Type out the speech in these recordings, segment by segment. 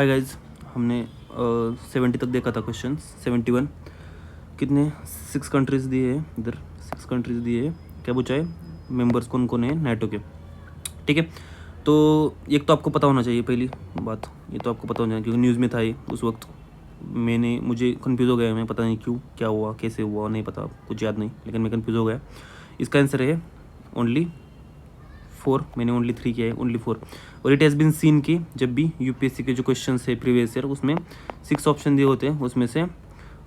Hi guys, हमने 70 तक देखा था क्वेश्चन। 71 कितने 6 कंट्रीज दिए हैं, इधर 6 कंट्रीज दिए हैं। क्या पूछा है? मेंबर्स कौन कौन है नाटो के। ठीक है, तो एक तो आपको पता होना चाहिए, पहली बात ये तो आपको पता होना चाहिए क्योंकि न्यूज़ में था ये उस वक्त। मुझे कंफ्यूज हो गया, मैं पता नहीं क्यों, क्या हुआ, कैसे हुआ, नहीं पता, कुछ याद नहीं, लेकिन मैं कंफ्यूज हो गया। इसका आंसर है ओनली 4। मैंने ओनली 3 किया है, ओनली 4। और इट हैज़ बीन सीन कि जब भी यूपीएससी के जो क्वेश्चन है प्रीवियस ईयर, उसमें 6 ऑप्शन दिए होते हैं, उसमें से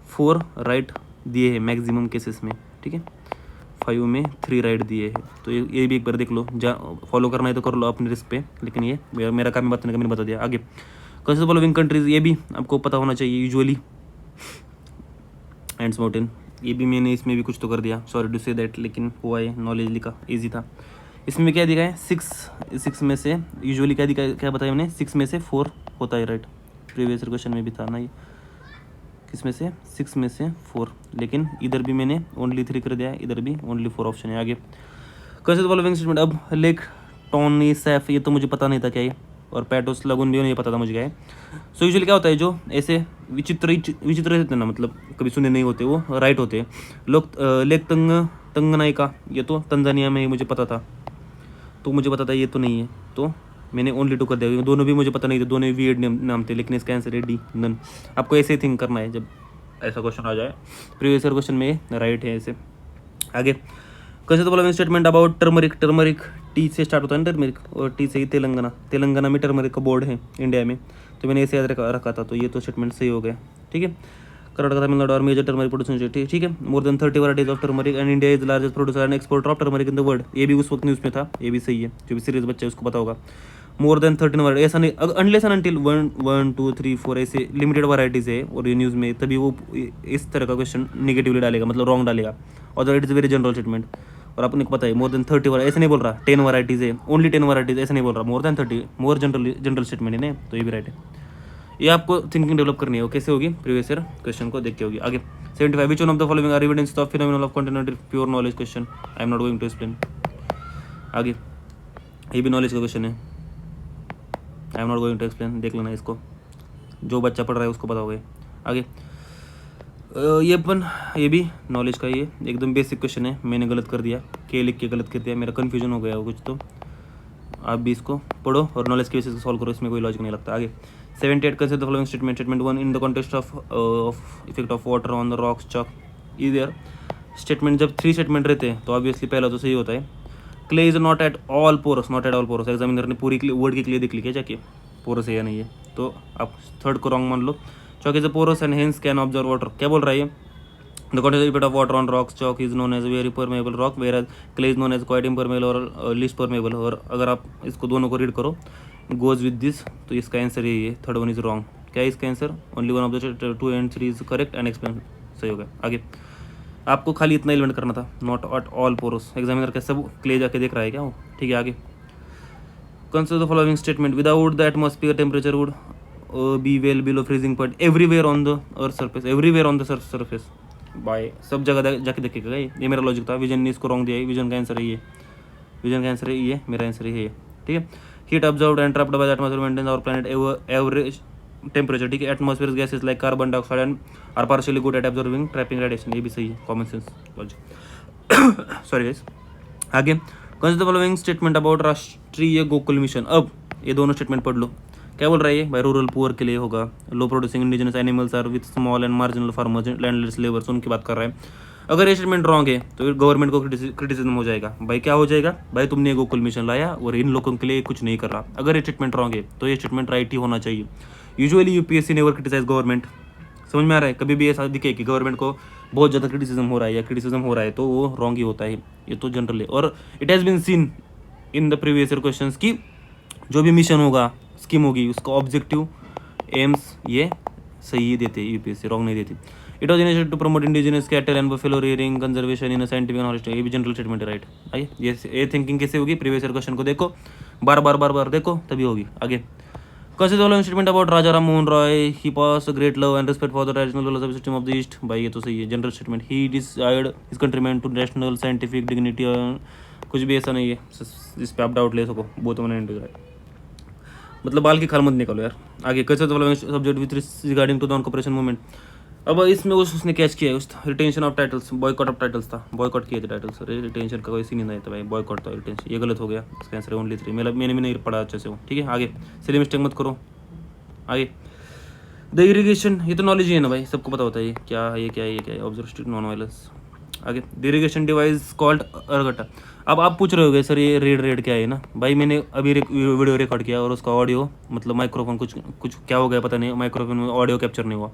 4 राइट दिए हैं मैक्सिमम केसेस में। ठीक है, 5 में 3 राइट दिए हैं। तो ये भी एक बार देख लो, फॉलो करना है तो कर लो अपने रिस्क पे, लेकिन ये मेरा काम है बताने का, मैंने बता दिया। आगे कौन से फॉलोइंग कंट्रीज, ये भी आपको पता होना चाहिए यूजुअली। एंड्स माउंटेन, ये भी मैंने इसमें भी कुछ तो कर दिया, सॉरी टू से दैट, लेकिन हुआ है, नॉलेज लिखा, ईजी था। इसमें क्या दिखा है? 6 में से यूजुअली क्या दिखा, क्या बताया हमने? 6 में से 4 होता है, राइट। प्रीवियस क्वेश्चन में भी था ना ये, किस में से? 6 में से 4, लेकिन इधर भी मैंने ओनली 3 कर दिया है, इधर भी ओनली 4 ऑप्शन है। आगे कैसे फॉलोइंग स्टेटमेंट, अब लेक टोनी सैफ, ये तो मुझे पता नहीं था क्या है, और पैटोस लगुन भी नहीं पता था मुझे क्या है। सो यूजुअली क्या होता है, जो ऐसे विचित्र रहते हैं ना, मतलब कभी सुने नहीं होते, वो राइट होते हैं लोग। लेक तंगनाइका, ये तो तंजानिया में ही मुझे पता था, तो मुझे पता था ये तो नहीं है, तो मैंने ओनली 2 कर दिया। दोनों भी मुझे पता नहीं थे, दोनों ही वियर्ड नाम थे, लेकिन इसका आंसर है डी, नन। आपको ऐसे ही थिंक करना है जब ऐसा क्वेश्चन आ जाए। प्रीवियस ईयर क्वेश्चन में राइट है ऐसे। आगे कैसे तो बोला statement about turmeric, turmeric tea से स्टार्ट होता है ना टर्मरिक, और टी से ही तेलंगाना में टर्मरिक का बोर्ड है इंडिया में, तो मैंने ऐसे याद रखा था, तो ये तो स्टेटमेंट सही हो गया। ठीक है, कर्नाटक, तमिलनाडु और मेजर टर्मरिक प्रोड्यूसर, ठीक है। More than 30 varieties of turmeric and India is largest producer and exporter of turmeric in the world, ये भी उस वक्त न्यूज़ में था, ये भी सही है, जो भी सीरियस बच्चा है उसको पता होगा। मोर देन 13 वैराइटी, ऐसा नहीं, अनलेस एंड अनटिल 1 2 3 4 ऐसे लिमिटेड वैराइटीज़ है और ये न्यूज़ में, तभी वो इस तरह का क्वेश्चन निगेटिवली डालेगा, मतलब रॉन्ग डालेगा। और it is very general statement, और अपने को पता है मोर देन 30 वैराइटी, ऐसे नहीं बोल रहा 10 वैराइटीज़ है, ओनली 10 वैराइटीज़, ऐसे नहीं बोल रहा, more than 30, more general statement है ना, तो ये भी राइट है। ये आपको थिंकिंग डेवलप करनी है, वो कैसे होगी? प्रीवियस ईयर क्वेश्चन को देख के होगी। आगे 75 which one of the following are evidence of phenomenon of continental pure knowledge question, I am not going to explain. आगे ये भी नॉलेज का क्वेश्चन है, I am not going to explain, देख लेना इसको, जो बच्चा पढ़ रहा है उसको पता होगा। आगे ये भी नॉलेज का, ये एकदम बेसिक क्वेश्चन है, मैंने गलत कर दिया, के लिख के गलत कर दिया, मेरा कन्फ्यूजन हो गया कुछ, तो आप भी इसको पढ़ो और नॉलेज के बेसिस सॉल्व करो, इसमें कोई लॉजिक नहीं लगता। आगे 78 consider the following statement, statement 1 in the context of effect of water on the rocks chalk इधर। स्टेटमेंट जब 3 स्टेटमेंट रहते हैं तो ऑब्वियसली पहला तो सही होता है, clay is not at all porous, not at all porous, examiner ने पूरी वर्ड की क्ले देख ली क्या जाके, पोरस है या नहीं है, तो आप थर्ड को रॉन्ग मान लो। Chalk is a porous and hence can observe water, क्या बोल रहा है ये? The continuous effect of water on rocks chalk is known as very permeable rock, whereas clay is known as quite impermeable और least permeable। और अगर आप इसको दोनों को रीड करो, goes with this, तो इसका आंसर यही है, थर्ड वन इज रॉन्ग। क्या है इसका answer? Only one of the 2 and 3 is correct and explain, सही हो गया। आगे आपको खाली इतना एलिमेंट करना था, not at all porous, examiner का सब क्ले जाके देख रहा है क्या वो? ठीक है, आगे consider the following statement, without the atmosphere temperature would be well below freezing point everywhere on the earth surface, everywhere on the surface by, सब जगह जाके देखेगा। ये मेरा लॉजिक था, विजन ने इसको रॉन्ग दिया है, विजन का आंसर है ये, विजन का आंसर है ये, मेरा आंसर है ये। ठीक है, heat observed and trapped by the atmosphere maintains our planet average temperature. ठीक है, atmosphere gases like carbon dioxide and are partially good at observing trapping radiation, ये भी सही है, common sense logic. Sorry guys. आगे consider the following statement about Rashtriya Gokul mission, अब ये दोनों स्टेटमेंट पढ़ लो, क्या बोल रहा है ये? भाई रूरल पुअर के लिए होगा, low producing indigenous animals are with small and marginal farmers landless labours, उनकी बात कर रहा है। अगर ये स्टेटमेंट रॉन्ग है तो गवर्नमेंट को क्रिटिसिज्म हो जाएगा, भाई क्या हो जाएगा? भाई तुमने गोकुल मिशन लाया और इन लोगों के लिए कुछ नहीं कर रहा। अगर ये स्टेटमेंट रॉन्ग है तो ये स्टेटमेंट राइट ही होना चाहिए। Usually UPSC never criticise government, समझ में आ रहा है? कभी भी ऐसा दिखे कि गवर्नमेंट को बहुत ज़्यादा क्रिटिसिज्म हो रहा है या क्रिटिसिज्म हो रहा है तो वो रॉन्ग ही होता है, ये तो जनरल है। और it has been seen in the previous year questions की जो भी मिशन होगा, स्कीम होगी, उसका ऑब्जेक्टिव एम्स ये सही देते, यूपीएससी रॉन्ग नहीं देती। It was initiated to promote indigenous cattle and buffalo rearing conservation in a scientific and honest, ये भी जनरल स्टेटमेंट है, राइट। आइए ये थिंकिंग कैसे होगी? प्रीवियस ईयर क्वेश्चन को देखो, बार बार देखो, तभी होगी। आगे consider statement about Raja Ram Mohan Roy, he pass great love and respect for the traditional philosophy system of the east, भाई ये तो सही है, general statement. He decide his countryman to national scientific dignity, कुछ भी ऐसा नहीं है जिस पे आप डाउट ले सको, बहुत मतलब बाल की खाल मत निकालो यार। आगे कैसे subject with regarding to the non cooperation movement. अब इसमें उसने कैच किया है उस retention of titles, boycott of titles था, बॉयकॉट किए थे टाइटल्स, रिटेंशन का कोई सीन नहीं था भाई, बॉयकॉट था रिटेंशन, ये गलत हो गया, इसका आंसर ओनली 3, मैंने भी नहीं पढ़ा अच्छे से वो, ठीक है। आगे सिली मिस्टेक मत करो। आगे द इरिगेशन, ये तो नॉलेज ही है ना भाई, सबको पता होता है ये क्या है, ये क्या है, ये क्या है, ऑब्जर्व स्ट्रिक्ट नॉन वायलेंस। आगे द इरिगेशन डिवाइस कॉल्ड अरगटा। अब आप पूछ रहे होगे सर ये रेड क्या है ना भाई, मैंने अभी वीडियो रिकॉर्ड किया और उसका ऑडियो मतलब माइक्रोफोन कुछ क्या हो गया पता नहीं, माइक्रोफोन में ऑडियो कैप्चर नहीं हुआ,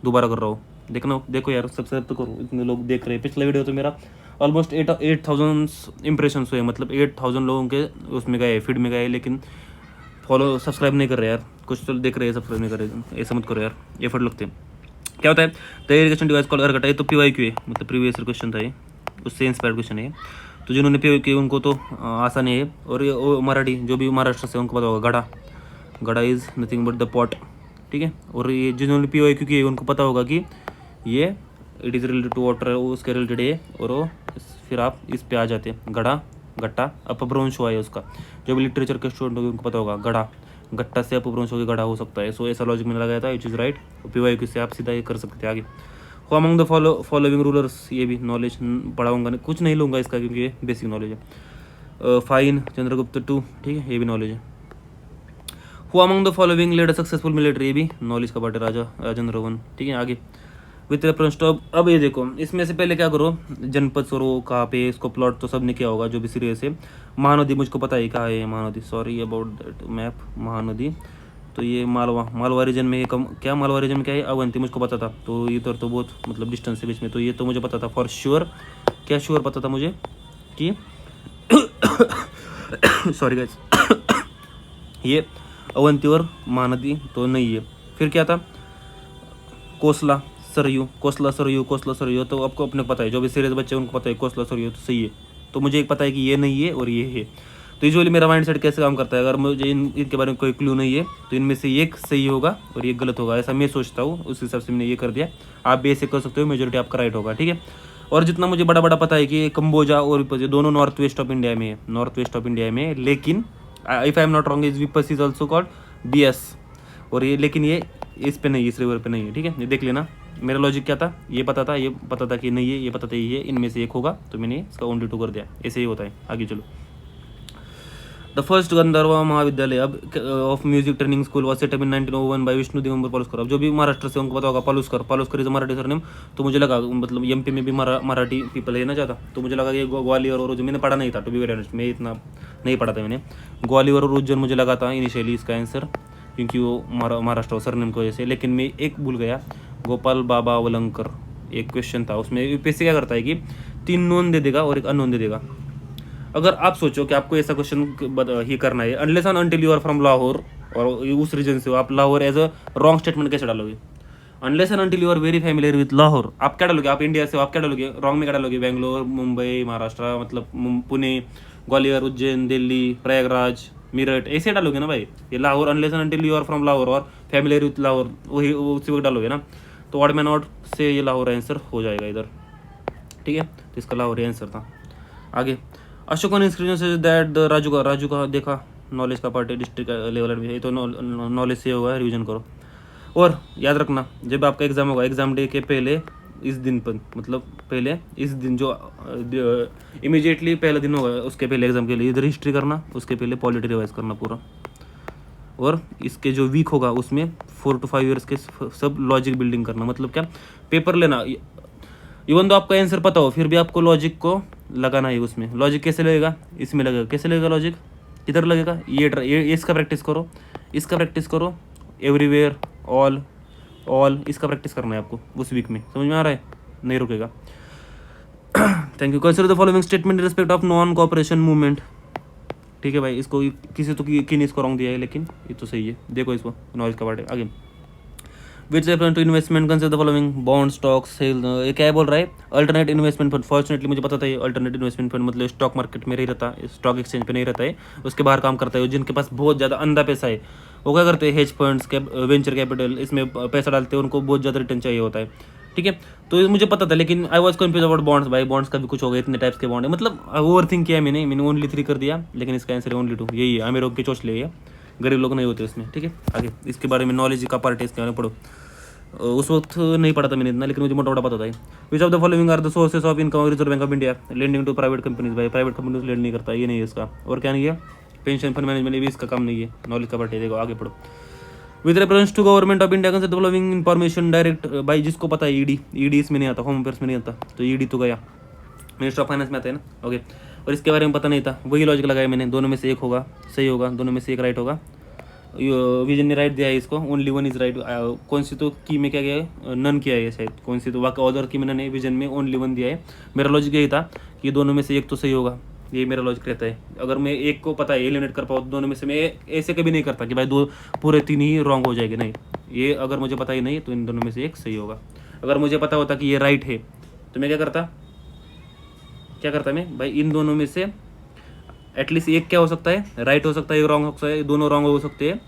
दोबारा कर रहा हूँ, देखो यार सब्सक्राइब तो करो, इतने लोग देख रहे हैं। पिछला वीडियो तो मेरा ऑलमोस्ट 8,000 इंप्रेशन हुए, मतलब 8,000 लोगों के उसमें गए, फीड में गए, लेकिन फॉलो सब्सक्राइब नहीं कर रहे यार, कुछ तो देख रहे हैं सब्सक्राइब नहीं कर रहे, ऐसा मत करो यार, एफर्ट लगते हैं। क्या होता है द इरिगेशन डिवाइस कॉल्ड अरगटा, ये तो PYQ है, मतलब प्रीवियस क्वेश्चन था ये, उससे इंस्पायर्ड क्वेश्चन है। तो जिन्होंने PYQ उनको तो आसान है, और ये मराठी जो भी महाराष्ट्र से उनको पता होगा, गड़ा is nothing but the pot, ठीक है। और ये जिन्होंने PYQ किए उनको पता होगा कि ये it is related to water, उसके रिलेटेड है, और वो फिर आप इस पे आ जाते हैं, गट्टा अपभ्रंश हुआ है उसका, जो भी लिटरेचर के स्टूडेंट होंगे उनको पता होगा, गट्टा से अपभ्रंश होकर गड़ा हो सकता है। सो ऐसा लॉजिक मैंने लगाया था, इट इज़ राइट। PYQ से आप सीधा ये कर सकते हैं। आगे हो अमंग द फॉलोइंग रूलर्स, ये भी नॉलेज पढ़ाऊंगा, कुछ नहीं लूँगा इसका क्योंकि ये बेसिक नॉलेज है। फाइन चंद्रगुप्त 2, ठीक है, ये भी नॉलेज है। Who among the following led a successful military, ये भी नॉलेज का पार्ट है, राजेंद्र वन, ठीक है। आगे विथ रेफरेंस टू, अब ये देखो इसमें से पहले क्या करो, जनपद स्वरूप कहाँ पे, इसको प्लॉट तो सब ने किया होगा जो भी सीरियस है। महानदी मुझको पता है कहाँ है Mahanadi, sorry about that map, Mahanadi तो ये मालवा रीजन में, क्या मालवा रीजन में क्या है, अवंती मुझको पता था, तो इधर तो बहुत मतलब डिस्टेंस है बीच में, तो ये तो मुझे पता था फॉर श्योर, क्या श्योर पता था मुझे कि सॉरी गाइस ये अवंती और महानदी तो नहीं है। फिर क्या था, कोसला सरयू, तो आपको अपने पता है, जो भी सीरियस बच्चे उनको पता है कोसला सरयू तो सही है, तो मुझे एक पता है कि ये नहीं है और ये है। तो यूजुअली मेरा माइंड सेट कैसे काम करता है, अगर मुझे इनके बारे में कोई क्लू नहीं है तो इनमें से एक सही होगा और ये गलत होगा, ऐसा मैं सोचता हूँ, उस हिसाब से मैंने ये कर दिया। आप भी ऐसे कर सकते हो, मेजोरिटी आपका राइट होगा, ठीक है। और जितना मुझे बड़ा पता है कि कंबोजा और विपस दोनों नॉर्थ वेस्ट ऑफ इंडिया में है, लेकिन if I am not wrong is विपस इज ऑल्सो कॉल्ड BS, और ये लेकिन ये इस पे नहीं, इस रिवर पे नहीं है, ठीक है। ये देख लेना मेरा लॉजिक क्या था, ये पता था कि नहीं है, ये पता था ये इनमें से एक होगा, तो मैंने इसका ओनली 2 कर दिया, ऐसे ही होता है। आगे चलो, द फर्स्ट गंधर्व महाविद्यालय अब of music training school was setup in 1901 by Vishnu Digambar Paluskar. अब जो भी महाराष्ट्र से उनको पता होगा, पलुस्कर इज मराठी सरनेम, तो मुझे लगा मतलब MP में भी मराठी पीपल है ना ज़्यादा, तो मुझे लगा कि ग्वालियर और उज्जैन, मैंने पढ़ा नहीं था टू बी वेरी ऑनेस्ट, मैं इतना नहीं पढ़ा था मैंने, ग्वालियर और उज्जैन मुझे लगा था इनिशियली इसका आंसर, क्योंकि वो महाराष्ट्र सरनेम की वजह से, लेकिन मैं एक भूल गया, गोपाल बाबा वलंकर एक क्वेश्चन था, उसमें UPSC क्या करता है कि 3 नोन दे देगा और एक अननोन दे देगा। अगर आप सोचो कि आपको ऐसा क्वेश्चन ही करना है, unless and until you are from Lahore और उस रीजन से हो, आप Lahore as a wrong statement कैसे डालोगे, unless and until you are very familiar with Lahore, आप क्या डालोगे, आप इंडिया से हो, आप क्या डालोगे, रॉन्ग में क्या डालोगे, बेंगलोर, मुंबई, महाराष्ट्र, मतलब पुणे, ग्वालियर, उज्जैन, दिल्ली, प्रयागराज, मेरठ, ऐसे डालोगे ना भाई। ये Lahore unless and until you are from Lahore और फैमिलियर विद लाहौर, वही उसी वक्त डालोगे ना, तो ऑड में नॉट से ये लाहौर आंसर हो जाएगा इधर, ठीक है। तो इसका लाहौर आंसर था। आगे Ashokan inscription say that the Raju का देखा, नॉलेज का पार्ट है, डिस्ट्रिक्ट लेवल में, ये तो नॉलेज से होगा, रिवीजन करो। और याद रखना जब आपका एग्जाम होगा, एग्जाम डे के पहले इस दिन पर, मतलब पहले इस दिन जो इमीडिएटली पहला दिन होगा उसके पहले एग्जाम के लिए इधर हिस्ट्री करना, उसके पहले पॉलिटी रिवाइज करना पूरा, और इसके जो वीक होगा उसमें 4 to 5 ईयर्स के सब लॉजिक बिल्डिंग करना। मतलब क्या, पेपर लेना, इवन तो आपका आंसर पता हो फिर भी आपको लॉजिक को लगाना है उसमें। लॉजिक कैसे लगेगा, इसमें लगेगा, कैसे लगेगा लॉजिक, इधर लगेगा, ये इसका प्रैक्टिस करो, एवरीवेयर, ऑल इसका प्रैक्टिस करना है आपको उस वीक में, समझ में आ रहा है, नहीं रुकेगा। Thank you. Consider the following statement in respect of non cooperation movement, ठीक है भाई, इसको किसी तो किन इसको रॉन्ग दिया है, लेकिन ये तो सही है, देखो इसको, नॉलेज का पार्ट है। आगे which reference to investment consider the following bond, stocks, sale, ये क्या बोल रहा है, अल्टरनेट इन्वेस्टमेंट फंड। फॉर्चुनेटली मुझे पता था ये अल्टरनेट इन्वेस्टमेंट फंड मतलब स्टॉक मार्केट में नहीं रहता, स्टॉक एक्सचेंज पे नहीं रहता है, उसके बाहर काम करता है। जिनके पास बहुत ज़्यादा अंधा पैसा है वो क्या करते हैं, हेज फंड्स, वेंचर कैपिटल, इसमें पैसा डालते हैं, उनको बहुत ज़्यादा रिटर्न चाहिए होता है, ठीक है। तो मुझे पता था, लेकिन I was confuse about bonds. भाई बॉन्ड्स का भी कुछ हो गया, इतने टाइप्स के बॉन्ड है, मतलब ओवर थिंक किया मैंने ओनली 3 कर दिया, लेकिन इसका आंसर ओनली 2, यही है, हमें रोक के चोच ले, गरीब लोग नहीं होते उसमें, ठीक है। आगे इसके बारे में नॉलेज का पार्ट है, इसके बारे में पढ़ो। उस वक्त नहीं पढ़ा था मैंने इतना, लेकिन मुझे मोटा मोटा पता था। Which of the following are the sources of income reserve bank of India? Lending to private companies. भाई प्राइवेट कंपनीज लेंड नहीं करता, ये नहीं है इसका। और क्या नहीं है? पेंशन फंड मैनेजमेंट, ये भी इसका काम नहीं है। नॉलेज का पार्ट है, देखो आगे पढ़ो। With reference to government of India consider the following information direct. भाई जिसको पता है ईडी इसमें नहीं आता, होम अफेयर्स में नहीं आता, तो ईडी तो गया, मिनिस्टर ऑफ फाइनेंस में आता है ना, ओके। और इसके बारे में पता नहीं था, वही लॉजिक लगाया मैंने, दोनों में से एक होगा सही होगा, दोनों में से एक राइट होगा। विजन ने राइट दिया है इसको, ओनली वन इज राइट। कौन सी तो की में क्या गया है, नन किया है शायद, कौन सी तो वाकई ऑर्डर की मैंने नहीं, विजन में ओनली वन दिया है। मेरा लॉजिक यही था कि दोनों में से एक तो सही होगा, ये मेरा लॉजिक रहता है। अगर मैं एक को पता है एलिमिनेट कर पाऊँ, दोनों में से मैं ऐसे कभी नहीं करता कि भाई दो पूरे तीन ही रॉन्ग हो जाएंगे, नहीं। ये अगर मुझे पता ही नहीं तो इन दोनों में से एक सही होगा। अगर मुझे पता होता कि ये राइट है तो मैं क्या करता मैं भाई, इन दोनों में से एटलीस्ट एक क्या हो सकता है, राइट हो सकता है, एक रॉन्ग हो सकता है, दोनों रॉन्ग हो सकते हैं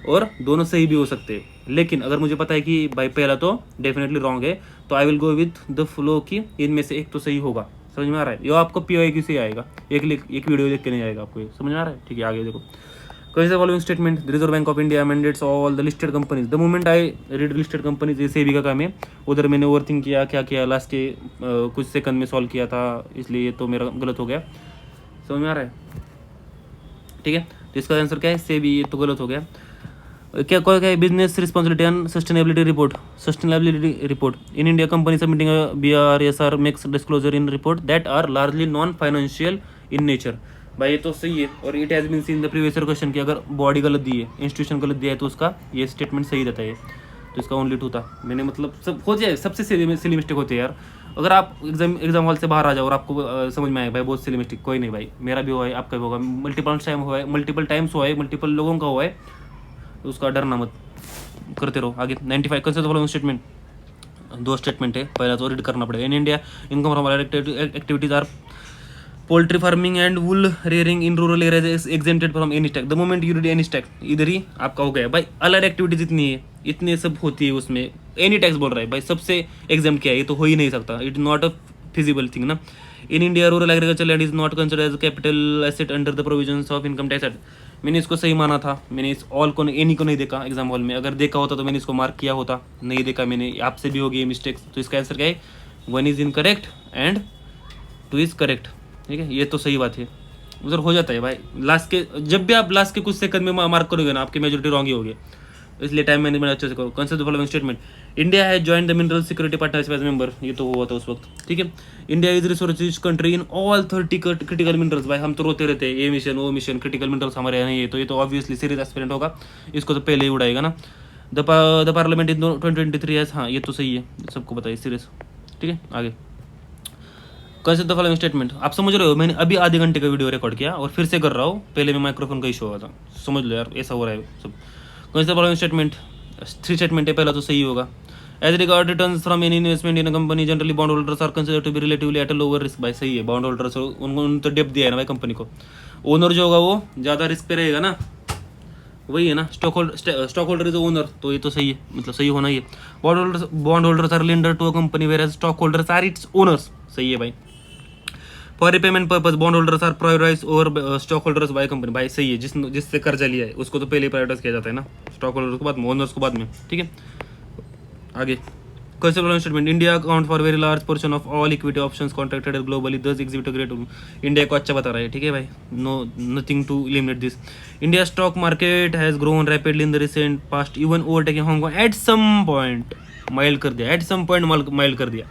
और दोनों सही भी हो सकते हैं। लेकिन अगर मुझे पता है कि भाई पहला तो डेफिनेटली रॉन्ग है, तो I will go with the flow कि इनमें से एक तो सही होगा। समझ में आ रहा है? ये आपको PYQ से आएगा, एक वीडियो देख के नहीं आएगा आपको, समझ में आ रहा है? ठीक है, आगे देखो। Consider the following statement: The Reserve Bank of India mandates all the listed companies. The moment I read listed companies, ये सेबी का काम है। उधर मैंने ओवरथिंक किया, क्या किया, लास्ट के कुछ सेकंड में सॉल्व किया था, इसलिए तो मेरा गलत हो गया। समझ में आ रहा है? ठीक है, तो इसका आंसर क्या है? सेबी, ये तो गलत हो गया। क्या है? Business responsibility and sustainability report. Sustainability report in India, company submitting BRSR makes disclosure in report that are largely non financial in nature. भाई ये तो सही है, और it has been seen the previous question कि अगर बॉडी गलत दी है, इंस्टीट्यूशन गलत दिया है, तो उसका ये स्टेटमेंट सही रहता है। तो इसका ओनली 2 था। मैंने मतलब सब हो जाए, सबसे सिली मिस्टेक होती है यार। अगर आप एग्जाम हॉल से बाहर आ जाओ और आपको समझ में आए भाई बहुत सिली मिस्टेक, कोई नहीं भाई, मेरा भी हुआ है, आपका भी होगा, मल्टीपल टाइम्स हुआ है, मल्टीपल लोगों का हुआ है, तो उसका डरना मत, करते रहो। आगे 95 consider the following statement. 2 statement है, पहला तो रीड करना पड़ेगा। In India income from activities are poultry farming and wool rearing in rural areas is exempted from any tax. The moment you read any tax, इधर ही आपका हो गया भाई। अलग एक्टिविटीज इतनी है, इतने सब होती है उसमें, एनी टैक्स बोल रहा है भाई, सबसे एग्जाम्प्ट किया है, ये तो हो ही नहीं सकता, it is not a feasible thing ना। In India rural agriculture land is not considered as capital asset under the provisions of income tax act. मैंने इसको सही माना था, मैंने इस ऑल को एनी को नहीं देखा एग्जाम हॉल में, अगर देखा होता तो मैंने इसको मार्क किया होता, नहीं देखा मैंने, आपसे भी होगी ये मिस्टेक्स। तो इसका आंसर क्या है? 1 is incorrect and 2 is correct. ठीक है, ये तो सही बात है, उधर हो जाता है भाई। लास्ट के जब भी आप लास्ट के कुछ सेकंड में मार्क करोगे ना, आपकी मेजोरिटी रॉन्ग ही होगी, इसलिए टाइम मैनेजमेंट अच्छे से करो। Consider the following statement. India has joined the mineral security partnership as member, ये तो हुआ था उस वक्त, ठीक है। India is resource rich country in all 30 critical minerals. भाई हम तो रोते रहते हैं, ये मिशन वो मिशन, क्रिटिकल मिनरल्स हमारे यहाँ नहीं है, तो ये तो ऑब्वियसली सीरीज एस्पिरेंट होगा, इसको तो पहले ही उड़ाएगा ना। द पार्लियामेंट इन 2023 एज, हाँ ये तो सही है, सबको पता है सीरीज, ठीक है। आगे कंसिडर द फॉलोइंग स्टेटमेंट। आप समझ रहे हो, मैंने अभी आधे घंटे का वीडियो रिकॉर्ड किया और फिर से कर रहा हूँ, पहले में माइक्रोफोन का इशू हुआ था, समझ लो यार, ऐसा हो रहा है सब। Consider the following statement. 3 statement है, पहला तो सही होगा। As regard returns from any investment in a company, generally bond holders are considered to be relatively at a lower risk. भाई सही है, बॉन्ड होल्डर्स उनको तो डेप्थ दिया है ना भाई कंपनी को, ओनर जो होगा वो ज़्यादा रिस्क पे रहेगा ना, वही है ना, स्टॉक होल्डर इज ओनर, तो ये तो सही है, मतलब सही होना ही है। Bond holders are lender to a company whereas stock holders are its owners, सही है भाई। For repayment purpose bond holders are prioritize over stock holders by company. भाई सही है, जिससे कर्जा लिया है उसको तो पहले प्रायोराइज किया जाता है ना, स्टॉक होल्डर को बाद में, ओनर्स को बाद में, ठीक है। आगे consider statement. India account for very large portion of all equity options contracted globally, thus exhibit great. India को अच्छा बता रहा है, ठीक है भाई, no nothing to eliminate this. India stock market has grown rapidly in the recent past, even overtaking Hong Kong at some point. Mild कर दिया, एट सम पॉइंट माइल्ड कर दिया,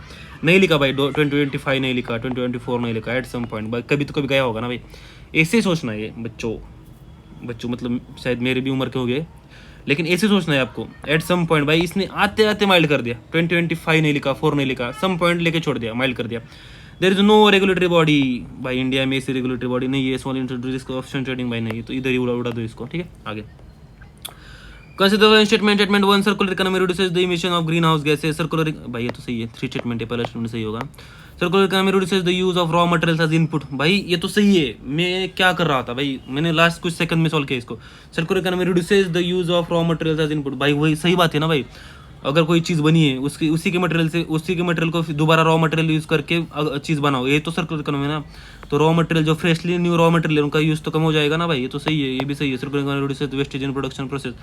नहीं लिखा भाई 2025 नहीं लिखा, 2024 नहीं लिखा, एट सम पॉइंट भाई, कभी तो कभी गया होगा ना भाई, ऐसे सोचना है बच्चों मतलब शायद मेरी भी उम्र के हो गए, लेकिन ऐसे सोचना है आपको, एट सम पॉइंट। भाई इसने आते आते माइल्ड कर दिया, 2025 नहीं लिखा, 4 नहीं लिखा, सम पॉइंट लेके छोड़ दिया, माइल्ड कर दिया। There is no regulatory body, भाई इंडिया में ऐसी रेगुलेटरी बॉडी नहीं है, स्मॉल इंट्रोड्यूस ऑप्शन ट्रेडिंग भाई नहीं, तो इधर ही उड़ा दो इसको, ठीक है। आगे consider statement 1 circular economy reduces the emission of green house gases. Circular, भाई ये तो सही है, 3 स्टेटमेंट है, पहला स्टेटमेंट सही होगा। Circular economy reduces the use of raw materials as input. भाई ये तो सही है, मैं क्या कर रहा था भाई, मैंने लास्ट कुछ सेकंड में सॉल्व किया इसको। Circular economy reduces the use of raw materials as input, भाई वही सही बात है ना भाई, अगर कोई चीज़ बनी है उसकी उसी के मटेरियल को फिर दोबारा रॉ मटेरियल यूज़ करके चीज़ बनाओ, ये तो सर्कुलर इकोनॉमी है ना। तो रॉ मटेरियल जो फ्रेशली न्यू रॉ मटेरियल है उनका यूज़ तो कम हो जाएगा ना भाई, ये तो सही है, ये भी सही है। Circular economy wastage in production process.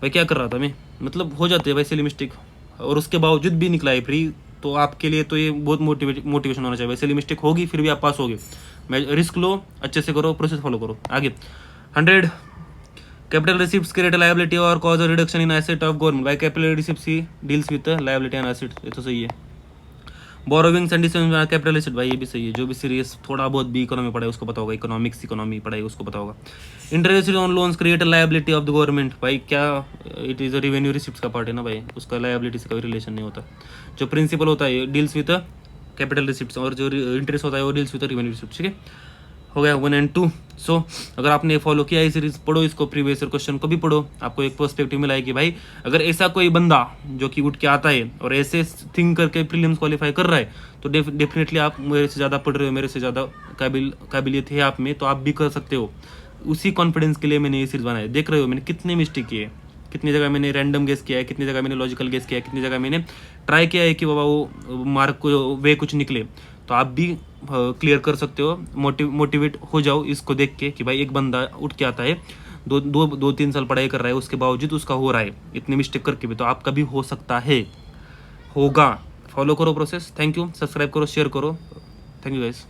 भाई क्या कर रहा था मैं, मतलब हो जाते हैं भाई सिली मिस्टेक, और उसके बावजूद भी निकला है फ्री, तो आपके लिए तो ये बहुत मोटिवेशन होना चाहिए। सिली मिस्टेक होगी फिर भी आप पास होगे। मैं रिस्क लो, अच्छे से करो, प्रोसेस फॉलो करो। आगे 100 कैपिटल रिसिप्ट्स क्रिएट लायबिलिटी और cause reduction in asset of government. भाई कैपिटल रिसिप्ट्स ही deals with liability and asset, ये तो सही है। बोरोविंग्स एंड कैपिटल एसेट, भाई ये भी सही है। जो भी सीरियस थोड़ा बहुत भी इकोनॉमी पढ़ा है उसको पता होगा, इकोनॉमी पढ़ाई उसको पता होगा। Interest on loans create liability of the government, भाई क्या it is a revenue receipts का पार्ट है ना भाई, उसका लायबिलिटी से कोई रिलेशन नहीं होता। जो प्रिंसिपल होता है डील्स विद कैपिटल रिसिप्ट्स, और जो इंटरेस्ट होता है वो डील्स विद रेवेन्यू रिसिप्ट्स। ठीक है, हो गया 1 and 2। सो अगर आपने फॉलो किया ये सीरीज, पढ़ो इसको, प्रीवियस ईयर क्वेश्चन को भी पढ़ो, आपको एक पर्सपेक्टिव मिला है कि भाई अगर ऐसा कोई बंदा जो कि उठ के आता है और ऐसे थिंक करके प्रीलिम्स क्वालिफाई कर रहा है, तो डेफिनेटली आप मेरे से ज़्यादा पढ़ रहे हो, मेरे से ज़्यादा काबिलियत है आप में, तो आप भी कर सकते हो। उसी कॉन्फिडेंस के लिए मैंने ये सीरीज बनाई। देख रहे हो मैंने कितने मिस्टेक किए, कितनी जगह मैंने रैंडम गेस किया है, कितनी जगह मैंने लॉजिकल गेस किया है, कितनी जगह मैंने ट्राई किया है कि बाबा वो मार्क को वे कुछ निकले। तो आप भी क्लियर कर सकते हो। मोटिवेट हो जाओ इसको देख के कि भाई एक बंदा उठ के आता है, 2-3 साल पढ़ाई कर रहा है, उसके बावजूद उसका हो रहा है इतने मिस्टेक करके भी, तो आपका भी हो सकता है, होगा। फॉलो करो प्रोसेस। थैंक यू, सब्सक्राइब करो, शेयर करो। Thank you guys.